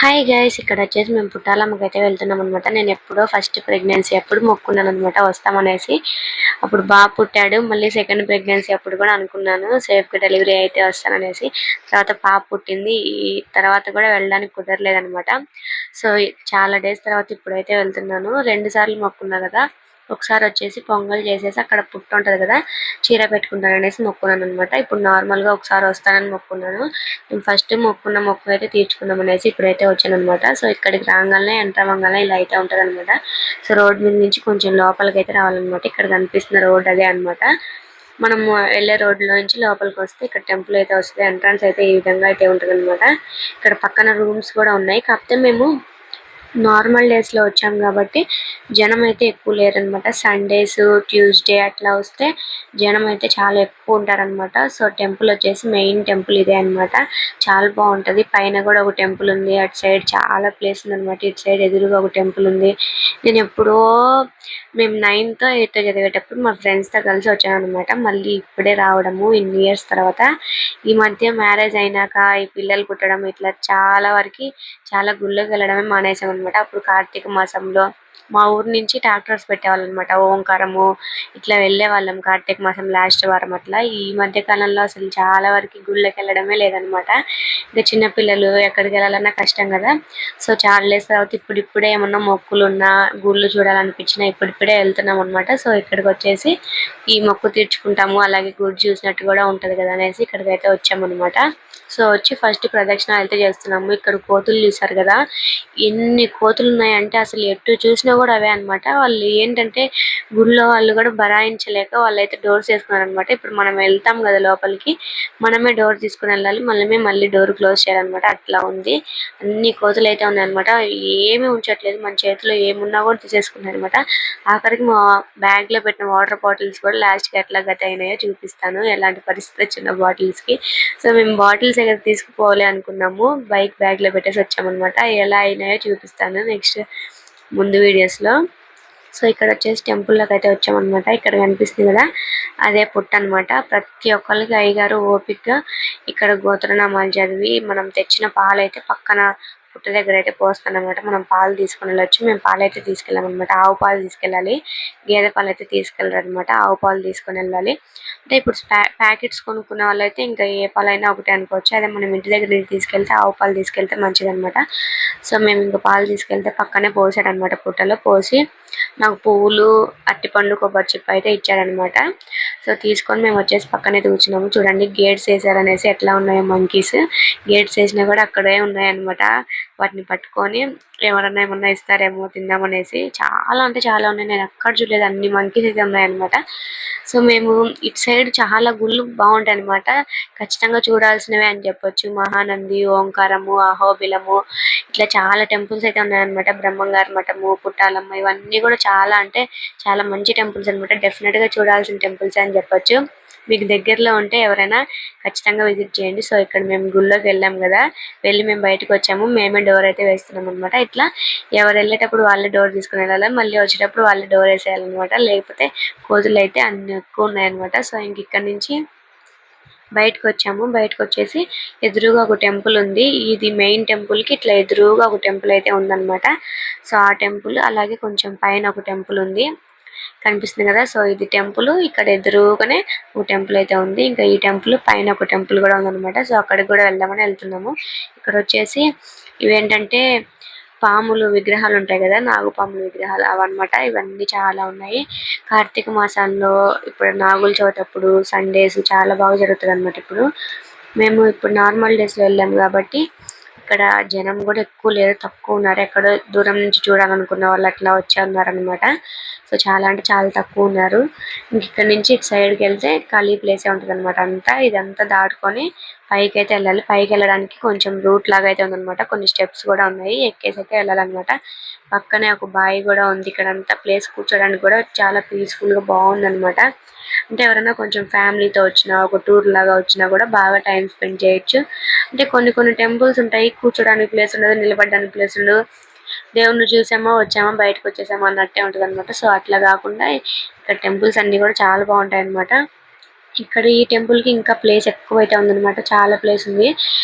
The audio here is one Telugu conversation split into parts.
హాయ్ గైస్, ఇక్కడ వచ్చేసి మేము పుట్టాలమ్మకైతే వెళ్తున్నాం అనమాట. నేను ఎప్పుడో ఫస్ట్ ప్రెగ్నెన్సీ అప్పుడు మొక్కున్నాను అనమాట వస్తామనేసి. అప్పుడు బాబు పుట్టాడు. మళ్ళీ సెకండ్ ప్రెగ్నెన్సీ అప్పుడు కూడా అనుకున్నాను సేఫ్ గా డెలివరీ అయితే వస్తాననేసి. తర్వాత పాప పుట్టింది. ఈ తర్వాత కూడా వెళ్ళడానికి కుదరలేదనమాట. సో చాలా డేస్ తర్వాత ఇప్పుడైతే వెళ్తున్నాను. 2 సార్లు మొక్కున్నా కదా. ఒకసారి వచ్చేసి పొంగల్ చేసేసి అక్కడ పుట్టు ఉంటది కదా, చీర పెట్టుకుంటాను అనేసి మొక్కున్నాను అనమాట. ఇప్పుడు నార్మల్ గా ఒకసారి వస్తానని మొక్కున్నాను. నేను ఫస్ట్ మొక్కున్న మొక్కు అయితే తీర్చుకుందాం అనేసి ఇప్పుడైతే వచ్చాను అనమాట. సో ఇక్కడికి రాగానే ఎంటర్ అవ్వగానే ఇలా అయితే ఉంటది అనమాట. సో రోడ్ మీద నుంచి కొంచెం లోపలికి అయితే రావాలన్నమాట. ఇక్కడ కనిపిస్తున్న రోడ్ అదే అనమాట. మనము వెళ్ళే రోడ్ లో నుంచి లోపలికి వస్తే ఇక్కడ టెంపుల్ అయితే వస్తుంది. ఎంట్రన్స్ అయితే ఈ విధంగా అయితే ఉంటది అనమాట. ఇక్కడ పక్కన రూమ్స్ కూడా ఉన్నాయి. కాకపోతే మేము నార్మల్ డేస్ లో వచ్చాం కాబట్టి జనం అయితే ఎక్కువ లేరనమాట. సండేస్, ట్యూస్డే అట్లా వస్తే జనం అయితే చాలా ఎక్కువ ఉంటారనమాట. సో టెంపుల్ వచ్చేసి మెయిన్ టెంపుల్ ఇదే అనమాట. చాలా బాగుంటది. పైన కూడా ఒక టెంపుల్ ఉంది. అటు సైడ్ చాలా ప్లేస్ ఉంది అనమాట. ఇటు సైడ్ ఎదురుగా ఒక టెంపుల్ ఉంది. నేను ఎప్పుడో మేము 9th 8th చదివేటప్పుడు మా ఫ్రెండ్స్ తో కలిసి వచ్చాను అనమాట. మళ్ళీ ఇప్పుడే రావడము ఇన్ని ఇయర్స్ తర్వాత. ఈ మధ్య మ్యారేజ్ అయినాక ఈ పిల్లలు పుట్టడం ఇట్లా చాలా వరకు చాలా గుళ్ళకి వెళ్ళడమే మానేసాం అనమాట. అప్పుడు కార్తీక మాసంలో మా ఊరు నుంచి ట్రాక్టర్స్ పెట్టేవాళ్ళు అనమాట. ఓంకారము ఇట్లా వెళ్ళే వాళ్ళం కార్తీక మాసం లాస్ట్ వారం అట్లా. ఈ మధ్య కాలంలో అసలు చాలా వరకు గుళ్ళకి వెళ్ళడమే లేదనమాట. ఇంకా చిన్న పిల్లలు ఎక్కడికి వెళ్ళాలన్నా కష్టం కదా. సో చాలా డేస్ తర్వాత ఇప్పుడిప్పుడే ఏమన్నా మొక్కులు ఉన్నా గుళ్ళు చూడాలనిపించినా ఇప్పుడిప్పుడే వెళ్తున్నాం అనమాట. సో ఇక్కడికి వచ్చేసి ఈ మొక్కు తీర్చుకుంటాము, అలాగే గుడి చూసినట్టు కూడా ఉంటది కదా అనేసి ఇక్కడికైతే వచ్చామన్నమాట. సో వచ్చి ఫస్ట్ ప్రదక్షిణ అయితే చేస్తున్నాము. ఇక్కడ కోతులు చూసారు కదా, ఎన్ని కోతులు ఉన్నాయంటే అసలు ఎటు చూసినా కూడా అవే అనమాట. వాళ్ళు ఏంటంటే గుళ్ళో వాళ్ళు కూడా బరాయించలేక వాళ్ళైతే డోర్స్ వేసుకున్నారు అనమాట. ఇప్పుడు మనం వెళ్తాం కదా లోపలికి, మనమే డోర్ తీసుకుని వెళ్ళాలి, మళ్ళీ డోర్ క్లోజ్ చేయాలన్నమాట. అట్లా ఉంది. అన్ని కోతులు అయితే ఉన్నాయి అనమాట. ఏమీ ఉంచట్లేదు, మన చేతిలో ఏమున్నా కూడా తీసేసుకున్నారు అనమాట. ఆఖరికి మా బ్యాగ్ లో పెట్టిన వాటర్ బాటిల్స్ కూడా లాస్ట్ కి ఎట్లా గత అయినాయో చూపిస్తాను, ఎలాంటి పరిస్థితి వచ్చిన బాటిల్స్ కి. సో మేము బాటిల్స్ దగ్గర తీసుకుపోవాలి అనుకున్నాము, బైక్ బ్యాగ్ లో పెట్టేసి వచ్చామన్నమాట. ఎలా అయినాయో చూపిస్తాను నెక్స్ట్ ముందు వీడియోస్ లో. సో ఇక్కడ వచ్చేసి టెంపుల్ లోకి అయితే వచ్చామన్నమాట. ఇక్కడ కనిపిస్తుంది కదా, అదే పుట్ట అనమాట. ప్రతి ఒక్కరికి అయ్యగారు ఓపికగా ఇక్కడ గోత్రనామాలు చదివి మనం తెచ్చిన పాలు అయితే పక్కన పుట్ట దగ్గర అయితే పోస్తానమాట. మనం పాలు తీసుకుని వెళ్ళొచ్చు. మేము పాలు అయితే తీసుకెళ్ళాం అనమాట. ఆవు పాలు తీసుకెళ్ళాలి, గేదె పాలు అయితే తీసుకెళ్ళరు అనమాట. ఆవు పాలు తీసుకుని వెళ్ళాలి. అంటే ఇప్పుడు ప్యాకెట్స్ కొనుక్కున్న వాళ్ళైతే ఇంకా ఏ పాలైనా ఒకటే అనుకోవచ్చు. అదే మనం ఇంటి దగ్గర తీసుకెళ్తే ఆవు పాలు తీసుకెళ్తే మంచిది అనమాట. సో మేము ఇంకా పాలు తీసుకెళ్తే పక్కనే పోసాడనమాట. పుట్టలో పోసి నాకు పువ్వులు, అరటిపండు, కొబ్బరి చిప్ప అయితే ఇచ్చాడనమాట. సో తీసుకొని మేము వచ్చేసి పక్కనే కూర్చున్నాము. చూడండి గేట్స్ వేసారనేసి ఎట్లా ఉన్నాయో మంకీస్. గేట్స్ వేసినా కూడా అక్కడే ఉన్నాయన్నమాట. వాటిని పట్టుకొని ఎవరన్నా ఏమన్నా ఇస్తారేమో తిందామనేసి చాలా అంటే చాలా ఉన్నాయి. నేను ఎక్కడ చూడలేదు, అన్ని మంకీస్ అయితే ఉన్నాయన్నమాట. సో మేము ఇటు సైడ్ చాలా గుళ్ళు బాగుంటాయి అనమాట. ఖచ్చితంగా చూడాల్సినవే అని చెప్పొచ్చు. మహానంది, ఓంకారము, అహోబిలము ఇట్లా చాలా టెంపుల్స్ అయితే ఉన్నాయన్నమాట. బ్రహ్మంగారి మఠము, పుట్టాలమ్మ, ఇవన్నీ కూడా చాలా అంటే చాలా మంచి టెంపుల్స్ అనమాట. డెఫినెట్ గా చూడాల్సిన టెంపుల్స్ అని చెప్పొచ్చు. మీకు దగ్గరలో ఉంటే ఎవరైనా ఖచ్చితంగా విజిట్ చేయండి. సో ఇక్కడ మేము గుళ్ళోకి వెళ్ళాం కదా, వెళ్ళి మేము బయటకు వచ్చాము. మేమే డోర్ అయితే వేస్తున్నాం అనమాట. ఇట్లా ఎవరు వెళ్ళేటప్పుడు వాళ్ళే డోర్ తీసుకుని వెళ్ళాలి, మళ్ళీ వచ్చేటప్పుడు వాళ్ళే డోర్ వేసేయాలన్నమాట. లేకపోతే కోతులు అయితే అన్ని ఎక్కువ ఉన్నాయన్నమాట. సో ఇంక ఇక్కడ నుంచి బయటకు వచ్చాము. బయటకు వచ్చేసి ఎదురుగా ఒక టెంపుల్ ఉంది. ఇది మెయిన్ టెంపుల్ కి ఇట్లా ఎదురుగా ఒక టెంపుల్ అయితే ఉందన్నమాట. సో ఆ టెంపుల్ అలాగే కొంచెం పైన ఒక టెంపుల్ ఉంది, కనిపిస్తుంది కదా. సో ఇది టెంపుల్, ఇక్కడ ఎదురుగానే ఒక టెంపుల్ అయితే ఉంది. ఇంకా ఈ టెంపుల్ పైన ఒక టెంపుల్ కూడా ఉందన్నమాట. సో అక్కడికి కూడా వెళ్దామని వెళ్తున్నాము. ఇక్కడ వచ్చేసి ఇవేంటంటే పాములు విగ్రహాలు ఉంటాయి కదా, నాగుపాముల విగ్రహాలు అవన్నమాట. ఇవన్నీ చాలా ఉన్నాయి. కార్తీక మాసాల్లో ఇప్పుడు నాగుల చవితి అప్పుడు సండేస్ చాలా బాగా జరుగుతుంది అనమాట. మేము ఇప్పుడు నార్మల్ డేస్ లో వెళ్ళాము కాబట్టి ఇక్కడ జనం కూడా ఎక్కువ లేరు, తక్కువ ఉన్నారు. ఎక్కడో దూరం నుంచి చూడాలనుకున్న వాళ్ళు అట్లా వచ్చి ఉన్నారనమాట. సో చాలా అంటే చాలా తక్కువ ఉన్నారు. ఇక్కడ నుంచి ఇటు సైడ్కి వెళ్తే ఖాళీ ప్లేసే ఉంటుంది అనమాట. ఇదంతా దాటుకొని పైకి అయితే వెళ్ళాలి. పైకి వెళ్ళడానికి కొంచెం రూట్ లాగా అయితే ఉందన్నమాట. కొన్ని స్టెప్స్ కూడా ఉన్నాయి, ఎక్కేసి అయితే వెళ్ళాలన్నమాట. పక్కనే ఒక బావి కూడా ఉంది. ఇక్కడ అంతా ప్లేస్ కూర్చోడానికి కూడా చాలా పీస్ఫుల్ గా బాగుందన్నమాట. అంటే ఎవరైనా కొంచెం ఫ్యామిలీతో వచ్చినా, ఒక టూర్ లాగా వచ్చినా కూడా బాగా టైం స్పెండ్ చేయొచ్చు. అంటే కొన్ని టెంపుల్స్ ఉంటాయి, కూర్చోడానికి ప్లేస్ ఉండదు, నిలబడడానికి ప్లేస్ ఉండదు. దేవుణ్ణి చూసామా వచ్చామా బయటకు వచ్చేసామా అన్నట్టే ఉంటది అనమాట. సో అట్లా కాకుండా ఇక్కడ టెంపుల్స్ అన్ని కూడా చాలా బాగుంటాయి అనమాట. ఇక్కడ ఈ టెంపుల్ కి ఇంకా ప్లేస్ ఎక్కువైతే ఉందన్నమాట. చాలా ప్లేస్ ఉంది.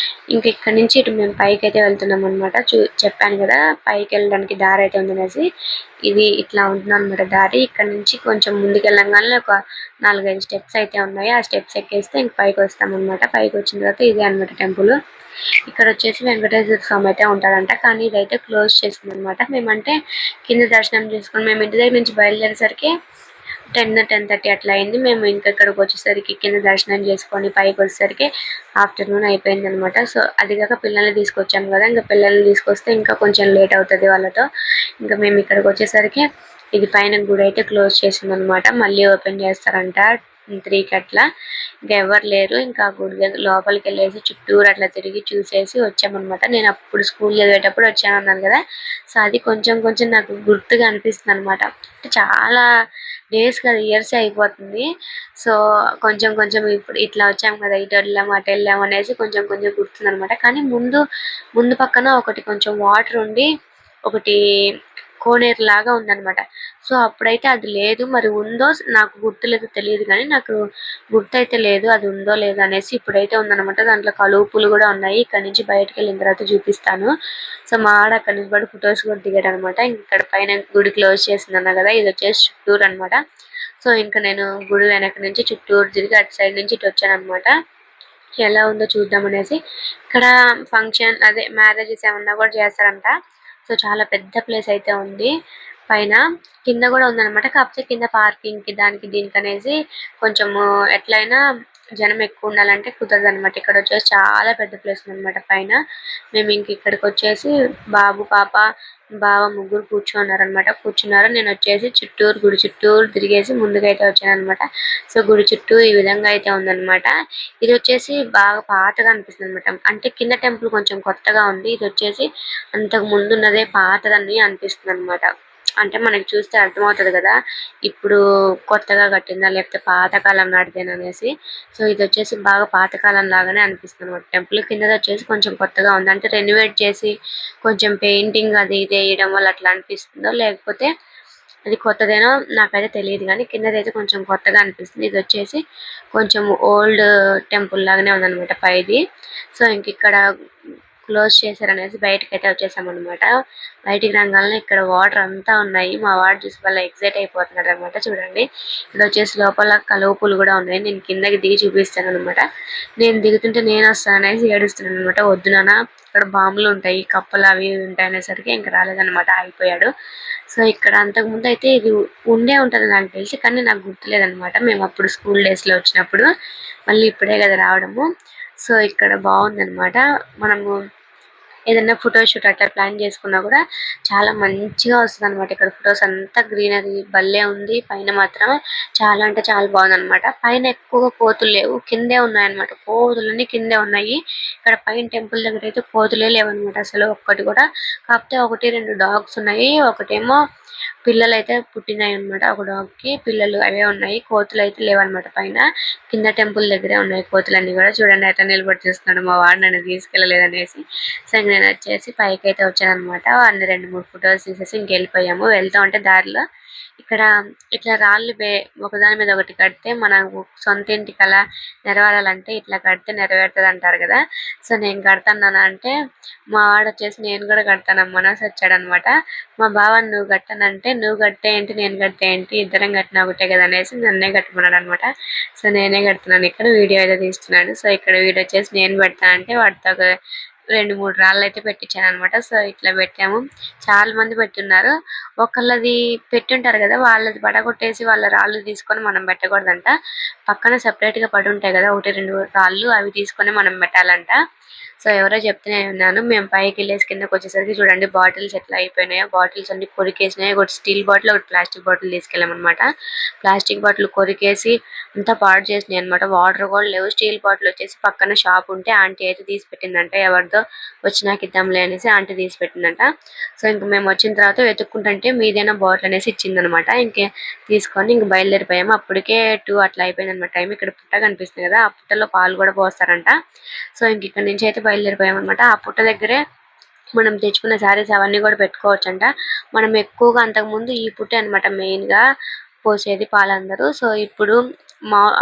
ఇంకా ఇక్కడ నుంచి ఇటు మేము పైకి అయితే వెళ్తున్నాం అనమాట. చెప్పాను కదా పైకి వెళ్ళడానికి దారి అయితే ఉందనేసి. ఇది ఇట్లా ఉంటుంది అనమాట దారి. ఇక్కడ నుంచి కొంచెం ముందుకు వెళ్ళంగానే ఒక 4-5 స్టెప్స్ అయితే ఉన్నాయి. ఆ స్టెప్స్ ఎక్కేస్తే ఇంక పైకి వస్తాం అనమాట. పైకి వచ్చిన తర్వాత ఇదే అనమాట టెంపుల్. ఇక్కడ వచ్చేసి వెంకటేశ్వర స్వామి అయితే ఉంటాడంట. కానీ ఇదైతే క్లోజ్ చేసింది అనమాట. మేమంటే కింద దర్శనం చేసుకుని మేము ఇంటి దగ్గర నుంచి బయలుదేరేసరికి 10-10:30 అట్లా అయింది. మేము ఇంకా ఇక్కడికి వచ్చేసరికి కింద దర్శనం చేసుకొని పైకి వచ్చేసరికి ఆఫ్టర్నూన్ అయిపోయింది అనమాట. సో అది కాక పిల్లల్ని తీసుకొచ్చాము కదా, ఇంకా పిల్లల్ని తీసుకొస్తే ఇంకా కొంచెం లేట్ అవుతుంది వాళ్ళతో. ఇంకా మేము ఇక్కడికి వచ్చేసరికి ఇది పైన గుడి అయితే క్లోజ్ చేసింది అనమాట. మళ్ళీ ఓపెన్ చేస్తారంట 3కి అట్లా. ఇంకా ఎవరు లేరు. ఇంకా గుడి లోపలికి వెళ్ళేసి చుట్టూరు అట్లా తిరిగి చూసేసి వచ్చామన్నమాట. నేను అప్పుడు స్కూల్ చదివేటప్పుడు వచ్చాను అన్నాను కదా, సో అది కొంచెం కొంచెం నాకు గుర్తుగా అనిపిస్తుంది అనమాట. చాలా డేస్ కదా, ఇయర్స్ అయిపోతుంది. సో కొంచెం కొంచెం ఇప్పుడు ఇట్లా వచ్చాం కదా, ఇటు వెళ్ళాము అటు వెళ్ళాము అనేసి కొంచెం కొంచెం గుర్తుంది అనమాట. కానీ ముందు పక్కన ఒకటి కొంచెం వాటర్ ఉండి ఒకటి కోనేరు లాగా ఉందన్నమాట. సో అప్పుడైతే అది లేదు, మరి ఉందో నాకు గుర్తులేదు, తెలియదు. కానీ నాకు గుర్తయితే లేదు అది ఉందో లేదో అనేసి. ఇప్పుడైతే ఉందన్నమాట. దాంట్లో కలుపులు కూడా ఉన్నాయి. ఇక్కడ నుంచి బయటకు వెళ్ళిన తర్వాత చూపిస్తాను. సో మా ఆడ అక్కడ నుంచి పడి ఫొటోస్ కూడా దిగాడు అనమాట. ఇక్కడ పైన గుడి క్లోజ్ చేసిందన్నా కదా, ఇది వచ్చేసి చుట్టూరు అనమాట. సో ఇంకా నేను గుడి వెనక నుంచి చుట్టూరు తిరిగి అటు సైడ్ నుంచి ఇటు వచ్చాను అనమాట. ఎలా ఉందో చూద్దాం అనేసి. ఇక్కడ ఫంక్షన్ అదే మ్యారేజెస్ ఏమన్నా కూడా చేస్తారంట. సో చాలా పెద్ద ప్లేస్ అయితే ఉంది. పైన కింద కూడా ఉందన్నమాట. కాకపోతే కింద పార్కింగ్ కి దానికి దీనికి అనేసి కొంచెము ఎట్లయినా జనం ఎక్కువ ఉండాలంటే కుదరదు అనమాట. ఇక్కడ వచ్చేసి చాలా పెద్ద ప్లేస్ ఉందన్నమాట పైన. మేము ఇంక ఇక్కడికి వచ్చేసి బాబు పాప బావ ముగ్గురు కూర్చున్నారు. నేను వచ్చేసి గుడి చుట్టూరు తిరిగేసి ముందుకైతే వచ్చాను అనమాట. సో గుడి చుట్టూ ఈ విధంగా అయితే ఉందన్నమాట. ఇది వచ్చేసి బాగా పాతగా అనిపిస్తుంది అనమాట. అంటే కింద టెంపుల్ కొంచెం కొత్తగా ఉంది. ఇది వచ్చేసి అంతకు ముందు ఉన్నదే పాతదని అనిపిస్తుంది అనమాట. అంటే మనకి చూస్తే అర్థమవుతుంది కదా, ఇప్పుడు కొత్తగా కట్టిందా లేకపోతే పాతకాలం నాటిదేనా అనేసి. సో ఇది వచ్చేసి బాగా పాతకాలం లాగానే అనిపిస్తుంది అనమాట. టెంపుల్ కింద వచ్చేసి కొంచెం కొత్తగా ఉంది. అంటే రెనోవేట్ చేసి కొంచెం పెయింటింగ్ అది ఇది వేయడం వల్ల అట్లా అనిపిస్తుందో లేకపోతే అది కొత్తదేనో నాకైతే తెలియదు. కానీ కిందదైతే కొంచెం కొత్తగా అనిపిస్తుంది. ఇది వచ్చేసి కొంచెం ఓల్డ్ టెంపుల్ లాగానే ఉందన్నమాట పైది. సో ఇంక ఇక్కడ క్లోజ్ చేశారనేసి బయటకి అయితే వచ్చేసామన్నమాట. బయటికి రంగానే ఇక్కడ వాటర్ అంతా ఉన్నాయి. మా వాడు చూసి వాళ్ళ ఎగ్జైట్ అయిపోతున్నాడు అనమాట. చూడండి ఇక్కడ వచ్చేసి లోపల కలువపులు కూడా ఉన్నాయి. నేను కిందకి దిగి చూపిస్తాను అనమాట. నేను దిగుతుంటే నేను వస్తాను అనేసి ఏడుస్తున్నాను అనమాట. వద్దు నాన్న, ఇక్కడ బాంబులు ఉంటాయి, కప్పలు అవి ఉంటాయి అనేసరికి ఇంకా రాలేదన్నమాట, అయిపోయాడు. సో ఇక్కడ అంతకుముందు అయితే ఇది ఉండే ఉంటుంది నాకు తెలిసి, కానీ నాకు గుర్తులేదన్నమాట. మేము అప్పుడు స్కూల్ డేస్ లో వచ్చినప్పుడు, మళ్ళీ ఇప్పుడే కదా రావడము. సో ఇక్కడ బాగుందన్నమాట. మనము ఏదైనా ఫోటోషూట్ అట్లా ప్లాన్ చేసుకున్నా కూడా చాలా మంచిగా వస్తుంది అనమాట. ఇక్కడ ఫొటోస్ అంతా గ్రీనరీ భలే ఉంది. పైన మాత్రం చాలా అంటే చాలా బాగుంది అనమాట. పైన ఎక్కువగా కోతులు లేవు, కిందే ఉన్నాయన్నమాట. కోతులన్నీ కిందే ఉన్నాయి. ఇక్కడ పైన టెంపుల్ దగ్గర అయితే కోతులే లేవన్నమాట అసలు ఒక్కటి కూడా. కాకపోతే 1-2 డాగ్స్ ఉన్నాయి. ఒకటేమో పిల్లలు అయితే పుట్టినాయి అనమాట. ఒక డాగ్ కి పిల్లలు అవే ఉన్నాయి. కోతులు అయితే లేవన్నమాట. పైన కింద టెంపుల్ దగ్గరే ఉన్నాయి కోతులన్నీ కూడా. చూడండి ఎట్లా నిలబడి చూస్తున్నాడు మా వాడు, నన్ను తీసుకెళ్ళలేదనేసి. సో నేను వచ్చేసి పైకి అయితే వచ్చాను అనమాట. అన్ని 2-3 ఫొటోస్ తీసేసి ఇంకెళ్ళిపోయాము. వెళ్తా ఉంటే దారిలో ఇక్కడ ఇట్లా రాళ్ళు ఒకదాని మీద ఒకటి కడితే మన సొంత ఇంటి కళ నెరవేరాలంటే ఇట్లా కడితే నెరవేరుతుంది అంటారు కదా. సో నేను కడతాను అంటే మా వాడు వచ్చేసి నేను కూడా కడతానమ్మా అనేసి వచ్చాడు అనమాట. మా బావ నువ్వు కట్టానంటే నువ్వు కట్టే ఏంటి నేను కట్టే ఏంటి, ఇద్దరం కట్టినా ఒకటే కదా అనేసి నన్నే కట్టుకున్నాడు అనమాట. సో నేనే కడుతున్నాను. ఇక్కడ వీడియో అయితే తీస్తున్నాను. సో ఇక్కడ వీడియో వచ్చేసి నేను పెడతాను అంటే వాటితో 2-3 రాళ్ళు అయితే పెట్టించాను అనమాట. సో ఇట్లా పెట్టాము. చాలా మంది పెట్టున్నారు. ఒకళ్ళది పెట్టుంటారు కదా, వాళ్ళది పడగొట్టేసి వాళ్ళ రాళ్ళు తీసుకొని మనం పెట్టకూడదంట. పక్కన సెపరేట్ గా పడి ఉంటాయి కదా 1-2 రాళ్ళు, అవి తీసుకొని మనం పెట్టాలంట. సో ఎవరో చెప్తూనే ఉన్నాను. మేము పైకి వెళ్ళేసి కిందకి వచ్చేసరికి చూడండి బాటిల్స్ ఎట్లా అయిపోయినాయో. బాటిల్స్ అన్ని కొరికేసినాయి. ఒకటి స్టీల్ బాటిల్, ఒకటి ప్లాస్టిక్ బాటిల్ తీసుకెళ్ళామన్నమాట. ప్లాస్టిక్ బాటిల్ కొరికేసి అంతా పాడు చేసినాయి అనమాట. వాటర్ కూడా లేవు. స్టీల్ బాటిల్ వచ్చేసి పక్కన షాప్ ఉంటే ఆంటీ అయితే తీసి పెట్టిందంట. ఎవరిదో వచ్చినాక ఇద్దాంలే అనేసి ఆంటీ తీసి పెట్టిందంట. సో ఇంక మేము వచ్చిన తర్వాత వెతుక్కుంటుంటే మీదైనా బాటిల్ అనేసి ఇచ్చిందనమాట. ఇంకే తీసుకొని ఇంక బయలుదేరిపోయాము. అప్పటికే 2 అట్లా అయిపోయింది అనమాట టైం. ఇక్కడ పుట్ట కనిపిస్తుంది కదా, ఆ పుట్టలో పాలు కూడా పోస్తారంట. సో ఇంక ఇక్కడ నుంచి అయితే బయలుదేరిపోయాం అనమాట. ఆ పుట్ట దగ్గరే మనం తెచ్చుకున్న శారీస్ అవన్నీ కూడా పెట్టుకోవచ్చు అంట. మనం ఎక్కువగా అంతకుముందు ఈ పుట్టే అనమాట మెయిన్ గా పోసేది పాలందరూ. సో ఇప్పుడు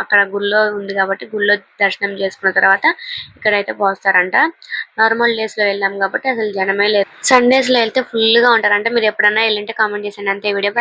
అక్కడ గుళ్ళో ఉంది కాబట్టి గుళ్ళో దర్శనం చేసుకున్న తర్వాత ఇక్కడైతే పోస్తారంట. నార్మల్ డేస్ లో వెళ్ళాం కాబట్టి అసలు జనమే లేదు. సండేస్ లో వెళ్తే ఫుల్ గా ఉంటారు. అంటే మీరు ఎప్పుడన్నా వెళ్ళింటే కామెంట్ చేయండి. అంతే వీడియో.